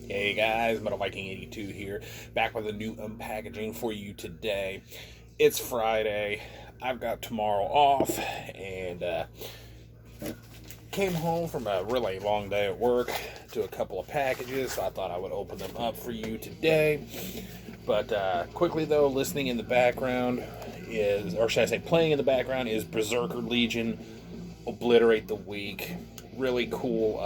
Hey guys, Metal Viking 82 here, back with a new unpackaging for you today. It's Friday. I've got tomorrow off and came home from a really long day at work to a couple of packages, so I thought I would open them up for you today. But quickly though, listening in the background is, or should I say playing in the background, is Berserker Legion, Obliterate the Weak. Really cool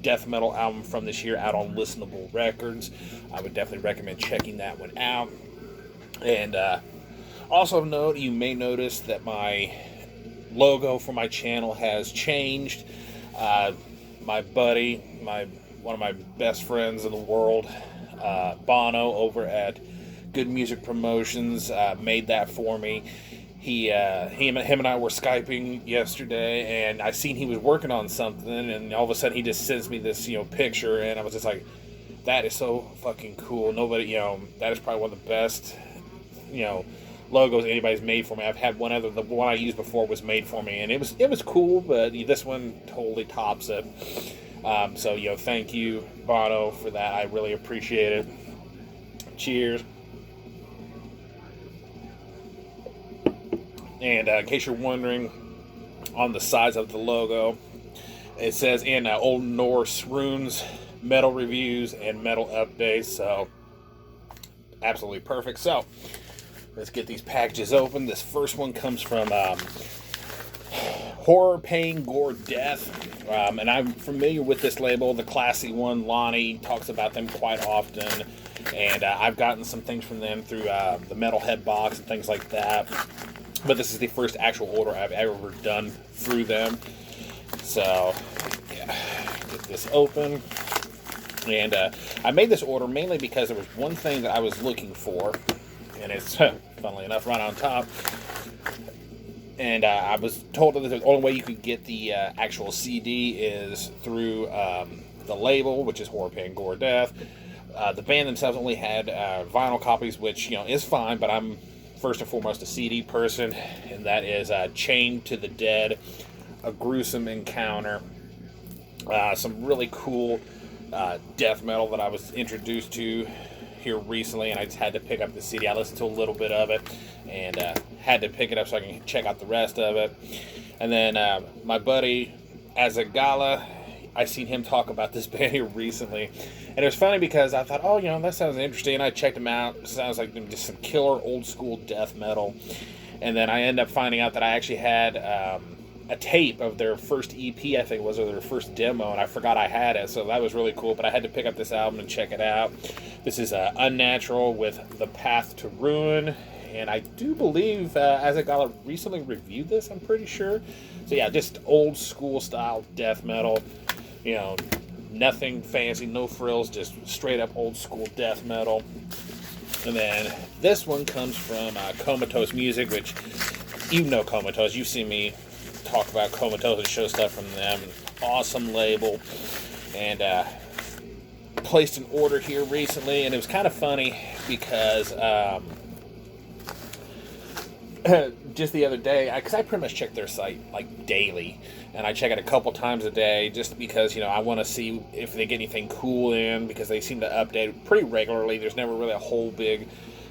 death metal album from this year out on Listenable Records. I would definitely recommend checking that one out. And also note, you may notice that my logo for my channel has changed. My buddy, one of my best friends in the world, Bono over at Good Music Promotions, made that for me. Him and I were Skyping yesterday, and I seen he was working on something, and all of a sudden he just sends me this, picture, and I was just like, that is so fucking cool. Nobody, that is probably one of the best, logos anybody's made for me. I've had one other, the one I used before was made for me, and it was cool, but this one totally tops it. So thank you, Bono, for that. I really appreciate it. Cheers. And in case you're wondering, on the sides of the logo, it says in Old Norse runes, metal reviews and metal updates. So, absolutely perfect. So, let's get these packages open. This first one comes from Horror, Pain, Gore, Death. And I'm familiar with this label, the classy one. Lonnie talks about them quite often. And I've gotten some things from them through the Metalhead box and things like that. But this is the first actual order I've ever done through them. So, yeah, get this open. And I made this order mainly because there was one thing that I was looking for. And it's, funnily enough, right on top. And I was told that the only way you could get the actual CD is through the label, which is Horror, Pain, Gore, Death. The band themselves only had vinyl copies, which, is fine, but I'm first and foremost a CD person, and that is Chained to the Dead, A Gruesome Encounter. Some really cool death metal that I was introduced to here recently, and I just had to pick up the CD. I listened to a little bit of it, and had to pick it up so I can check out the rest of it. And then my buddy Azagala, I seen him talk about this band here recently, and it was funny because I thought, oh, that sounds interesting. And I checked him out. It sounds like just some killer old school death metal. And then I ended up finding out that I actually had a tape of their first EP, I think it was, or their first demo, and I forgot I had it. So that was really cool. But I had to pick up this album and check it out. This is Unnatural with The Path to Ruin. And I do believe Azagala recently reviewed this, I'm pretty sure. So yeah, just old school style death metal. Nothing fancy, no frills, just straight up old school death metal. And then this one comes from Comatose Music, which Comatose. You've seen me talk about Comatose and show stuff from them. Awesome label. And placed an order here recently, and it was kind of funny because just the other day, because I pretty much check their site like daily, and I check it a couple times a day just because I want to see if they get anything cool in, because they seem to update pretty regularly. There's never really a whole big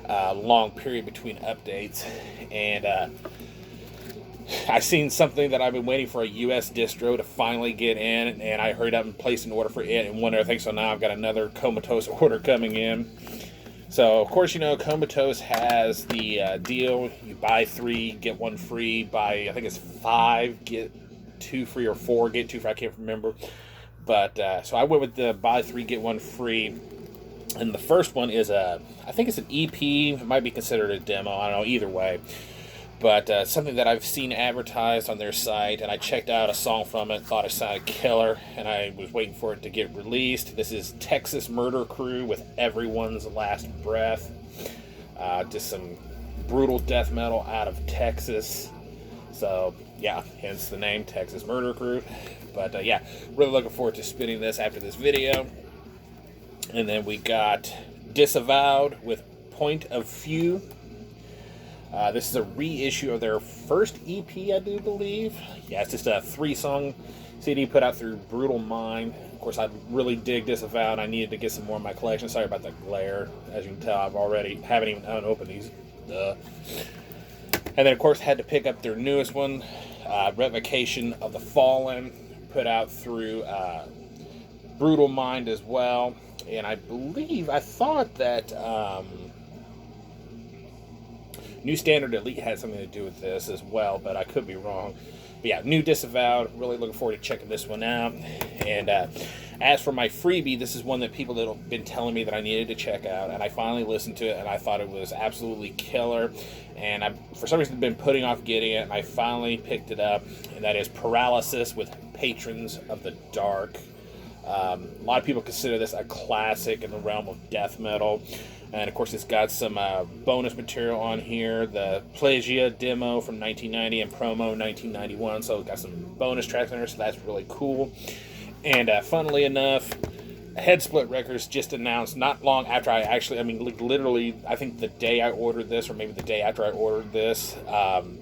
long period between updates, and I seen something that I've been waiting for a US distro to finally get in, and I hurried up and placed an order for it and one other thing. So now I've got another Comatose order coming in. So, of course, Comatose has the deal. You buy 3, get 1 free. Buy, I think it's 5, get 2 free, or 4, get 2 free. I can't remember. But, so I went with the buy 3, get 1 free. And the first one is I think it's an EP. It might be considered a demo. I don't know, either way. But something that I've seen advertised on their site, and I checked out a song from it, thought it sounded killer, and I was waiting for it to get released. This is Texas Murder Crew with Everyone's Last Breath. Just some brutal death metal out of Texas. So, yeah, hence the name, Texas Murder Crew. But, yeah, really looking forward to spinning this after this video. And then we got Disavowed with Point of View. This is a reissue of their first EP, I do believe. Yeah, it's just a 3-song CD put out through Brutal Mind. Of course, I really dig Disavow, and I needed to get some more in my collection. Sorry about the glare. As you can tell, haven't even unopened these. And then, of course, had to pick up their newest one, Revocation of the Fallen, put out through Brutal Mind as well. And I thought that New Standard Elite had something to do with this as well, but I could be wrong. But yeah, new Disavowed. Really looking forward to checking this one out. And as for my freebie, this is one that people that have been telling me that I needed to check out, and I finally listened to it, and I thought it was absolutely killer. And I, for some reason, been putting off getting it, and I finally picked it up, and that is Paralysis with Patrons of the Dark. A lot of people consider this a classic in the realm of death metal. And, of course, it's got some bonus material on here. The Plagia demo from 1990 and promo 1991. So it's got some bonus tracks on there, so that's really cool. And funnily enough, Headsplit Records just announced not long after literally, I think the day I ordered this, or maybe the day after I ordered this,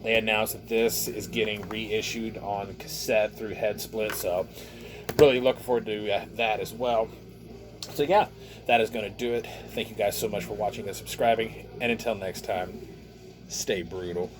they announced that this is getting reissued on cassette through Headsplit. So really looking forward to that as well. So yeah, that is going to do it. Thank you guys so much for watching and subscribing. And until next time, stay brutal.